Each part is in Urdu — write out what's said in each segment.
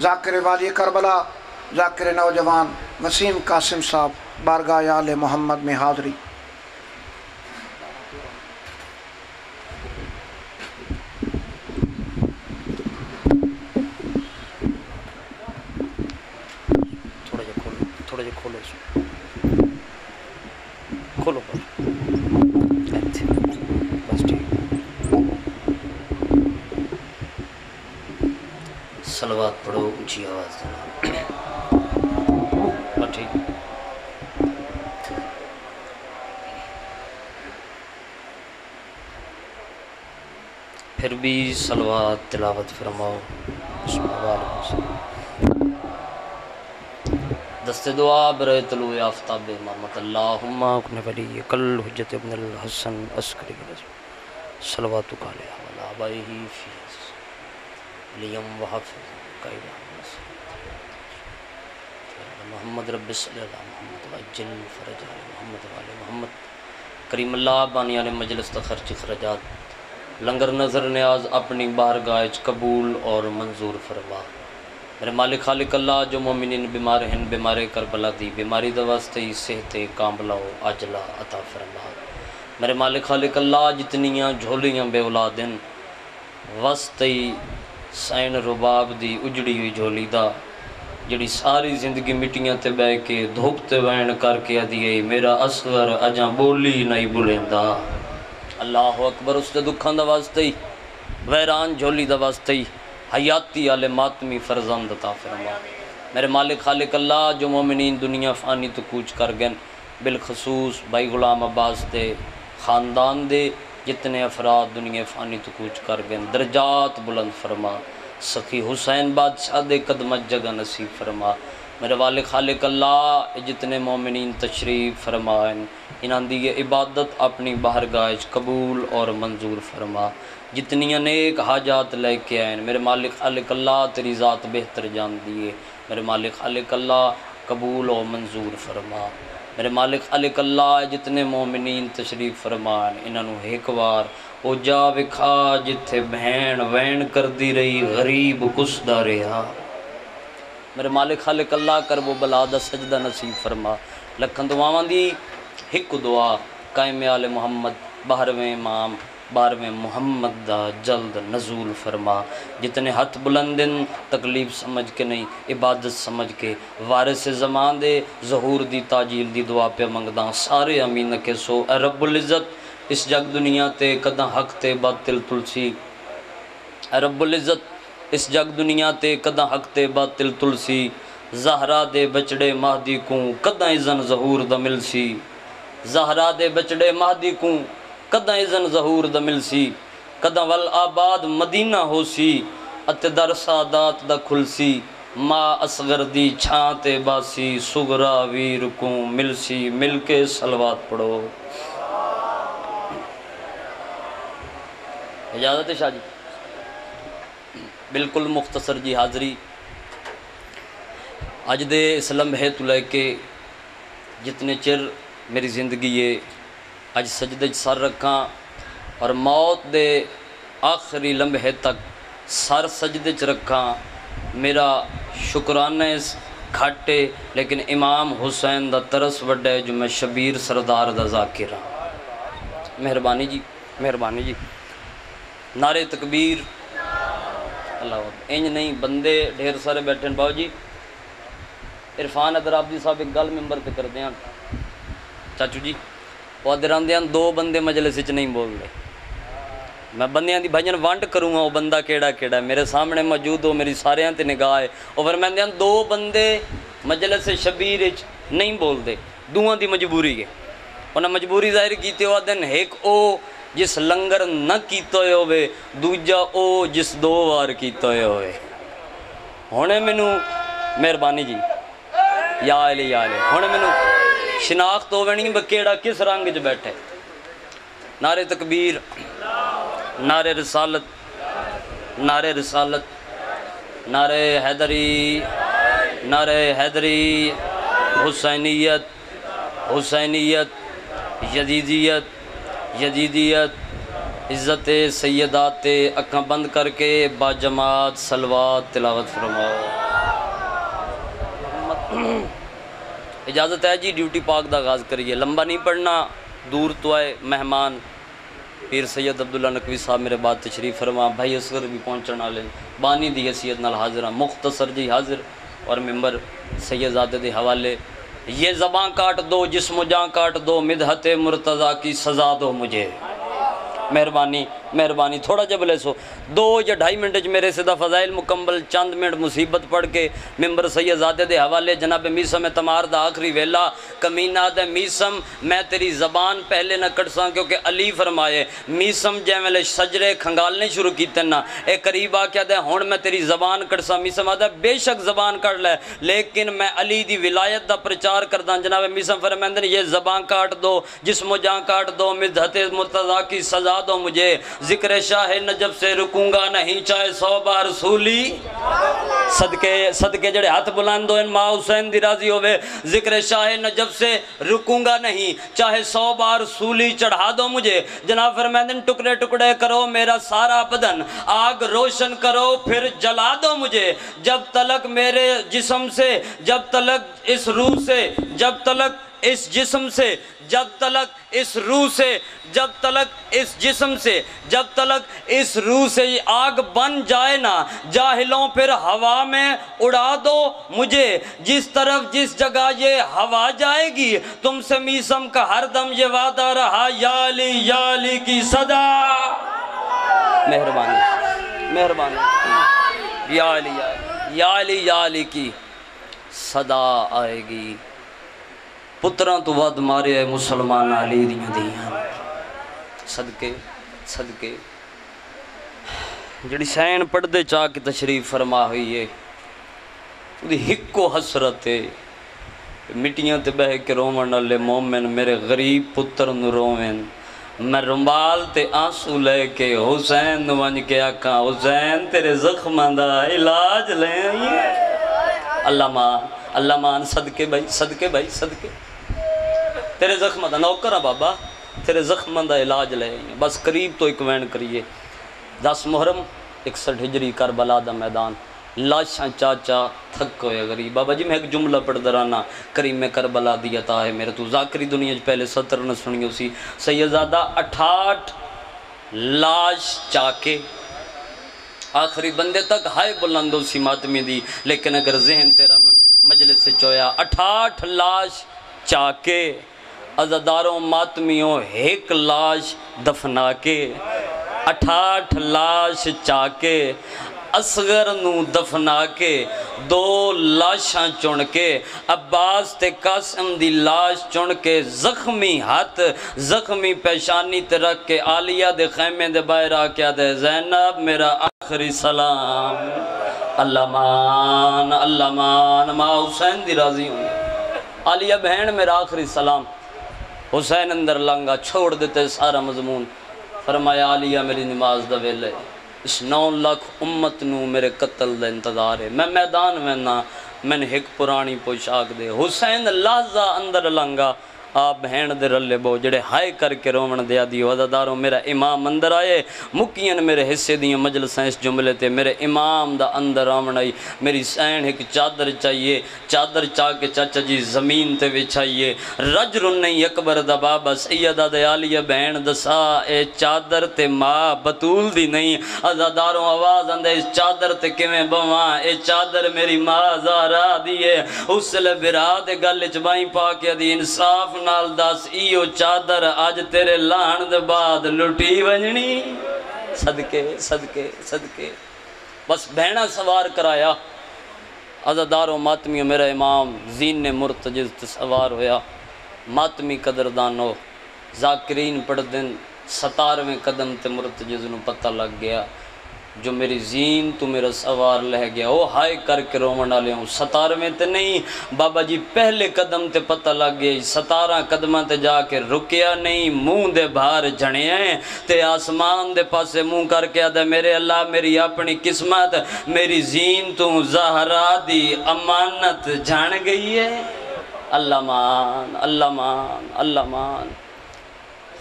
ذاکر والی کربلا ذاکر نوجوان وسیم قاسم صاحب بارگاہ آل محمد میں حاضری۔ تھوڑا جا کھولو کھولو بس ٹھیک۔ صلوات پڑھو اونچی آواز دینا بس ٹھیک۔ پھر بھی صلوات تلاوت فرماؤ۔ بسم اللہ علیہ وسلم۔ دست دعا برائے طلوع آفتاب امامت اللہم اکن ولی کل حجت ابن الحسن عسکری صلواتک علیہ وعلی آبائہ فی علیم وحفظ قائدہ محمد رب صلی اللہ محمد وعجل فرج علی محمد وعلی محمد کریم اللہ بانی علی مجلس تخرچ خرجات لنگر نظر نیاز اپنی بارگاہ قبول اور منظور فرما۔ میرے مالک خالق اللہ جو مومنین بیمار ہیں بیمار کربلا دی بیماری دا واسطے صحت کاملہ و عاجلہ عطا فرما۔ میرے مالک خالق اللہ جتنیاں جھولیاں بے اولاد ہیں واسطے سائن رباب دی اجڑی ہوئی جھولی دا جڑی ساری زندگی مٹیاں تے بے کے دھوپ تے وین کر کے دیئے میرا اصغر اجاں بولی نہیں بولیندا۔ اللہ اکبر۔ اس دے دکھاں دا واسطے ویران جھولی دا واسطے حیاتی آل ماتمی فرزند عطا فرما۔ میرے مالک خالق اللہ جو مومنین دنیا فانی تو کوچ کر گئن بالخصوص بھائی غلام عباس دے خاندان دے جتنے افراد دنیا فانی تو کوچ کر گئن درجات بلند فرما۔ سخی حسین بادشاہ دے قدمت جگہ نصیب فرما۔ میرے والد خالق اللہ جتنے مومنین تشریف فرمائیں انہاں دی یہ عبادت اپنی بارگاہ قبول اور منظور فرما۔ جتنی نیک حاجات لے کے آئیں میرے مالک خالق اللہ تیری ذات بہتر جان دیے میرے مالک خالق اللہ قبول و منظور فرما۔ میرے مالک خالق اللہ جتنے مومنین تشریف فرمائیں انہوں ایک بار او جا وکھا جتھے بہن وین کر دی رہی غریب کسدا رہا۔ میرے مالک خالق اللہ کرب و بلا دا سجدہ نصیب فرما۔ لکھن دعاواں دی ہک دعا قائم آل محمد 12ویں امام 12ویں محمد دا جلد نزول فرما۔ جتنے ہاتھ بلندن تکلیف سمجھ کے نہیں عبادت سمجھ کے وارث زمان دے ظہور دی تاجیل دی دعا پہ منگداں سارے امین کے سو اے رب العزت اس جگ دنیا تے کداں حق تے باطل تلسی۔ اے رب العزت اس جگ دنیا تے کداں حق تے باطل تلسی۔ زہرا دے بچڑے مہدی کو کداں اذن ظہور دا ملسی۔ زہرا دے بچڑے مہدی کو کداں اذن ظہور دا ملسی۔ کداں والآباد مدینہ ہو سی اتے در سادات دا کھلسی۔ ماں اصغر دی چھاں تے باسی سغرا ویر کو ملسی۔ مل کے صلوات پڑھو۔ اجازت ہے شاہ جی؟ بالکل مختصر جی حاضری اج دے اس لمحے تو لے کے جتنے چر میری زندگی ہے اج سجدے سر رکھاں اور موت دے آخری لمحے تک سر سجدے چ رکھاں میرا شکرانہ اس گھاٹے لیکن امام حسین دا ترس وڈے جو میں شبیر سردار دا ذاکر ہاں۔ مہربانی جی مہربانی جی۔ نعرہ تکبیر اللہ اکبر۔ انج نہیں بندے ڈھیر سارے بیٹھے باؤ جی عرفان ادر عابدی صاحب ایک گل ممبر پہ کر دیاں چاچو جی وہ ادھر آندیاں دو بندے مجلس وچ نہیں بول رہے میں بندیاں دی بھجن وانڈ کروں گا وہ بندہ کیڑا کیڑا میرے سامنے موجود ہو میری ساریاں تے نگاہ ہے اور پھر میں دیاں دو بندے مجلس شبیر وچ نہیں بول دے دوہاں دی مجبوری ہے انہیں مجبوری ظاہر کیتے ہوا دن ایک او جس لنگر نہ کیتا ہوئے دوجا او جس دو وار کیتا ہوئے ہونے منو مہربانی جی یا علی ہونے منو شناخت ہوئے نہیں بکیڑا کس رنگ جو بیٹھے نعرہ تکبیر نعرہ رسالت نعرہ رسالت نعرہ حیدری نعرہ حیدری حسینیت حسینیت یزیدیت یزیدیت عزت سیدات اکھاں بند کر کے با جماعت صلوات تلاوت فرماؤ۔ اجازت ہے جی ڈیوٹی پاک دا آغاز کریے، لمبا نہیں پڑھنا، دور تو آئے مہمان پیر سید عبداللہ نقوی صاحب میرے بعد تشریف فرما، بھائی اصغر بھی پہنچن والے بانی دی حیثیت نال حاضر ہاں، مختصر جی حاضر اور ممبر سید زادے دے حوالے۔ یہ زباں کاٹ دو جسم و جاں کاٹ دو، مدحت مرتضیٰ کی سزا دو مجھے۔ مہربانی مہربانی تھوڑا جب لے سو 2 یا 2.5 منٹ میرے سدھا فضائل مکمل، چند منٹ مصیبت پڑھ کے ممبر سید زادے دے حوالے۔ جناب میسم تمار دا آخری ویلا، کمینہ دے میسم میں تیری زبان پہلے نہ کٹساں، کیونکہ علی فرمائے میسم جے ویلے شجرے کھنگالنے شروع کیتے نا اے قریب آ کے دے ہون میں تیری زبان کٹساں۔ میسم آدھا بے شک زبان کٹ لے، لیکن میں علی دی ولایت دا پرچار کرداں۔ جناب میسم فرمائندن یہ زبان کاٹ دو جسم و جاں کاٹ دو، مدحت مرتضیٰ کی سزا دو مجھے، ذکر شاہ نجف سے رکوں گا نہیں چاہے 100 بار رسولی، صدقے جڑے ہاتھ بلند ہوئے ماں حسین دی راضی ہوئے، ذکر شاہ نجف سے رکوں گا نہیں چاہے 100 بار رسولی چڑھا دو مجھے۔ جناب فرمائندن ٹکڑے ٹکڑے کرو میرا سارا بدن، آگ روشن کرو پھر جلا دو مجھے، جب تلک میرے جسم سے، جب تلک اس روح سے، جب تلک اس جسم سے، جب تلک اس روح سے، جب تلک اس جسم سے، جب تلک اس روح سے یہ آگ بن جائے نا، جاہلوں پھر ہوا میں اڑا دو مجھے، جس طرف جس جگہ یہ ہوا جائے گی تم سے میسم کا ہر دم یہ وعدہ رہا، یا علی کی صدا۔ مہربانی مہربانی، یا علی کی صدا آئے گی، پتراں تو بعد مارے ہے مسلمان علی دیاں دیاں، صدقے صدقے جڑی سین پڑھدے چاہ کی تشریف فرما ہوئی ہے، دی ہکو حسرت ہے، مٹیاں تے بہ کے رومن والے مومن میرے غریب پتر نو رومن، میں رمبال تے آنسو لے کے حسین نو ونج کے آکھاں حسین تیرے زخماں دا علاج لے آئیے۔ اللہ مان صدقے بھائی صدقے بھائی صدقے، تیرے زخماں دا نوکر ہاں بابا، تیرے زخماں دا علاج لے آئیے۔ بس قریب تو ایک وین کریے، 10 محرم 61 ہجری کربلا دا میدان، لاشاں چاچا تھک ہوئے غریب۔ بابا جی میں ایک جملہ پڑھ درانا، کریم کربلا دی عطا ہے میرے تو، ذاکری دنیا جو پہلے 70 نہ سنیو سی، سیدزادہ 68 لاش چاکے آخری بندے تک ہائے بلندو سی ماتمی دی، لیکن اگر ذہن تیرا مجلس سے چویا 68 لاش چاکے، عزاداروں ماتمیوں ایک لاش دفنا کے، 68 لاش چاکے اصغر نو دفنا کے، 2 لاشاں چن کے، عباس تے قاسم دی لاش چن کے، زخمی ہاتھ زخمی پیشانی تے رکھ کے، عالیہ دے خیمے دے باہر آکیا دے زینب میرا آخری سلام، اللہ مان ماں حسین دی راضی ہوں، عالیہ بہن میرا آخری سلام۔ حسین اندر لنگا چھوڑ دیتے سارا مضمون، فرمایا عالیہ میری نماز دا ویلے، اس 9 لاکھ امت نو میرے قتل دا انتظار ہے، میں میدان میں نہ میں نے ایک پرانی پوشاک دے۔ حسین لحظہ اندر لنگا، آپ بہن دے رلے بو جڑے ہائے کر کے رومن دیا دیو، عزاداروں میرا امام اندر آئے، مکین میرے حصے دیاں مجلسیں اس جملے تے، میرے امام دا اندر آمن آئی، میری سین ایک چادر چاہیے، چادر چاہ کے چاچا جی زمین تے بچھائیے، رجل نہیں اکبر دا بابا سیدہ دے عالیہ بہن دسا، اے چادر تے ماں بطول دی نہیں، عزاداروں آواز اندے اس چادر تے کمیں بواں، اے چادر میری ماں زہرا دیئے، اس لے برا دے گل چبائیں پاکیا دی، انصاف نال دس ایو چادر آج تیرے لان دے بعد لٹی ونجنی، صدقے صدقے صدقے۔ بس بہنہ سوار کرایا، عزاداروں ماتمیوں میرا امام زین مرتجز تے سوار ہویا، ماتمی قدردانو ذاکرین پڑھ دن 17ویں قدم تے مرتجز نو پتہ لگ گیا، جو میری زین تو میرا سوار لہ گیا، وہ ہائے کر کے رومن آلے ہوں، 17ویں تے نہیں بابا جی پہلے قدم تے پتہ لگ گیا، 17 قدمہ تے جا کے رکیا نہیں، منہ دے بھار جھڑے ہیں تے آسمان دے پاسے منہ کر کے آدھا میرے اللہ میری اپنی قسمت، میری زین تو زہرا دی امانت جھڑ گئی ہے، اللہ مان اللہ مان اللہ مان۔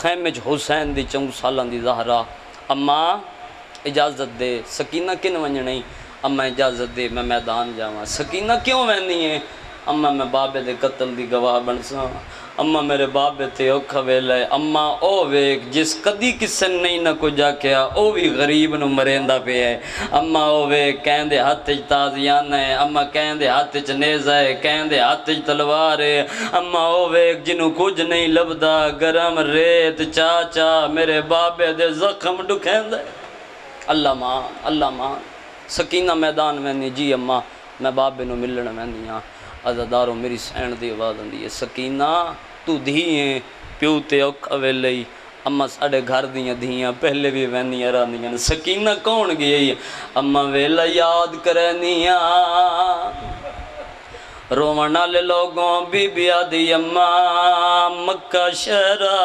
خیمج حسین دی 4 سالان دی زہرا، اماں اجازت دے، سکینہ کن ونجنی، اما اجازت دے میں میدان جاواں، سکینہ کیوں وینی ہے؟ اما میں بابے دے قتل دی گواہ بنساں اما میرے بابے تے اوکھا ویلے اما او ویک جس کدی کسن نہیں نہ کو جا کیا او بھی غریب نو مریندا پہ ہے اما او ویک کہندے ہاتھ چ تازیانہ ہے اما کہندے ہاتھ چ نیزہ ہے کہندے ہاتھ چ تلوار ہے اما او ویک جنوں کچھ نہیں لبدا گرم ریت چاچا میرے بابے دے زخم ڈکھیندا ہے اللہ ماں سکینہ میدان میں نہیں جی اما میں بابے نو ملنا میں نہیں ہاں عزاداروں میری سین دی آواز آندی ہے سکینہ تو دھی ہیں پیو تے اوکھا ویلے اما ساڑے گھر دیاں دھیاں پہلے بھی وینیاں راندیاں سکینہ کون گئی اما ویلا یاد کرنیاں رومن والے لوگوں بی بی آدھی اما مکہ شہرہ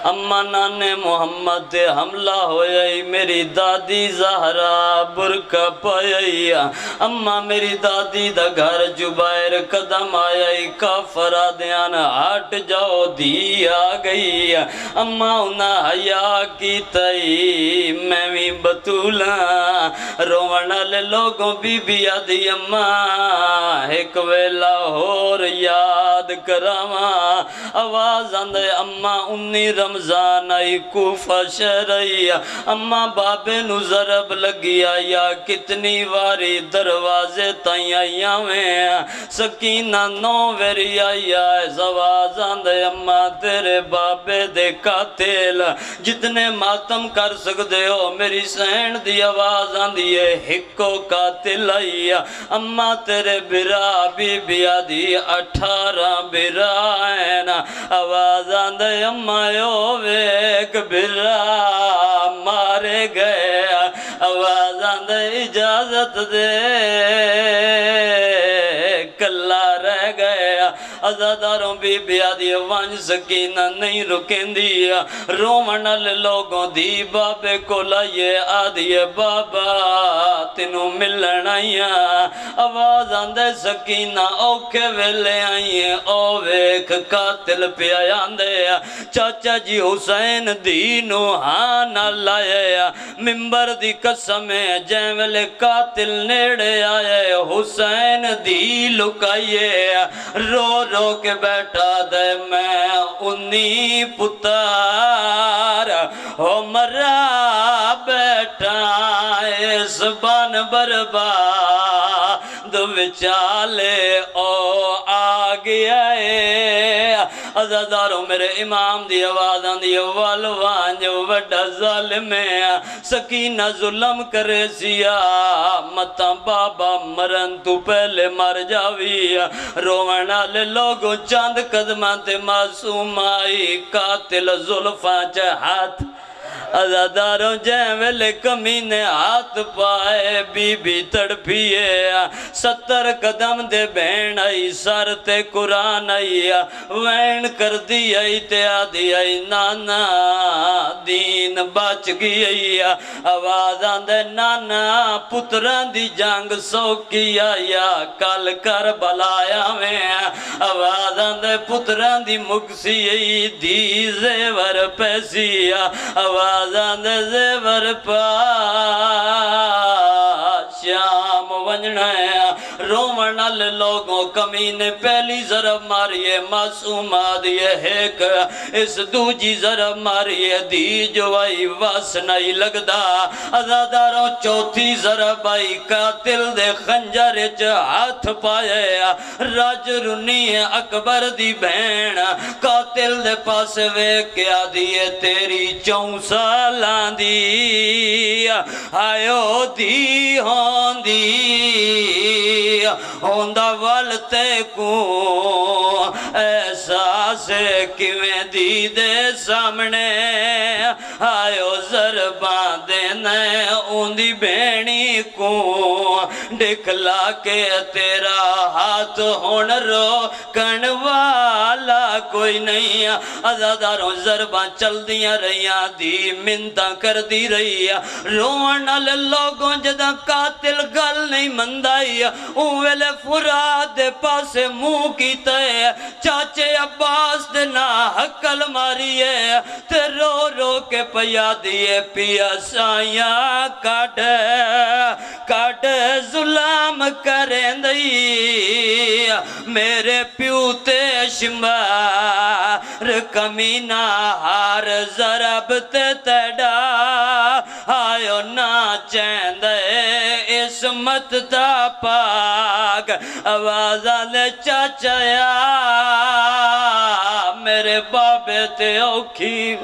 اما نانے محمد تے حملہ ہوئی میری دادی زہرا برکہ پائی اما میری دادی دا گھر جبائر قدم آئی کافر آدیان ہٹ جاؤ دی آگئی اما انہا حیاء کی تئی میں بھی بطولا رومن والے لوگوں بی بی آدھی اما ایک ویلا ہور یاد کراواں آواز آندے اما 19 رمضان آئی کوفہ شہرئی اما بابے نو ضرب لگی آیا کتنی واری دروازے تائیں آیا میں سکینہ 9 ویری آیا آواز آندے اما تیرے بابے دے قاتل جتنے ماتم کر سکتے ہو میری سین دی آواز آندی ہے ہکو قاتل آیا اما تیرے برا بی بی آدھی 18 برائن آواز آندے اما یو ویک برا مارے گئے آواز آندے اجازت دے کلا رہ گیا عزاداروں بی بی آدھی وانج سکینہ نہیں رکیں دیا رومن والے لوگوں دی بابے کو لائے آدھی بابا تینوں ملنا آواز آندے سکینہ اوکھے ویلے آئیے او ویک قاتل پہ آندے چاچا جی حسین دینو ہانا لائے ممبر دی قسم جائیں ویلے قاتل نیڑے آئے حسین دی لکائیے رو رو کے بیٹھا دے میں 19 پتار ہو مرا بیٹھا اس بان برباد وچالے او آگیا ہے عزاداروں میرے امام دی آواز آندی والوان جو وڈا ظالم ہے سکینہ ظلم کرے سیا متا بابا مرن تو پہلے مر جاوی رومن والے لوگوں چاند قدماں تے معصوم آئی قاتل زلفاں چے ہاتھ عزاداروں جائیں ویلے کمینے ہاتھ پائے بی بی تڑپیے 70 قدم دے بین آئی سر تے قرآن آئی وین کر دی آئی تے آدھی آئی نانا دین بچ گئی آئی آواز آندے نانا پتران دی جنگ سوکی آئی کل کر بلایا میں آواز آندے پتران دی مکسی آئی دی زیور پیسی آواز آندے زیور پا شام ونجنا ہے رومن والے لوگوں کمینے پہلی ضرب ماریے معصوم آدھیے ایک اس دوجی ضرب ماریے دی جو آئی واس نہیں لگدا عزاداروں چوتھی ضرب آئی قاتل دے خنجر ہاتھ پائے راج رنی اکبر دی بین قاتل دے پاس ویکیا دیئے تیری 4 سالان دی آئیو دی ہون دی ہوندہ والتے کو احساس کیویں دی دے سامنے آئیو ضربان دینے اوندی بینی کو ڈکلا کے تیرا ہاتھ ہون رو کنوالا کوئی نہیں عزاداروں ضربان چل دیا رہیاں دی منتہ کر دی رہیاں روان والے لوگوں جدہ قاتل گل نہیں مندائی اوہلے فراد دے پاسے منہ کی تے چاچے عباس دے نا حقل ماریے تے رو رو کے پیا دیے پیا سائیاں کاٹے ظلم کریں دی میرے پیوتے شمار کمینہ ہار ضرب تے تیڑا آئیو نا چیندے اسمت دا پاک آوازہ لے چاچایا میرے بابے تے اوکھی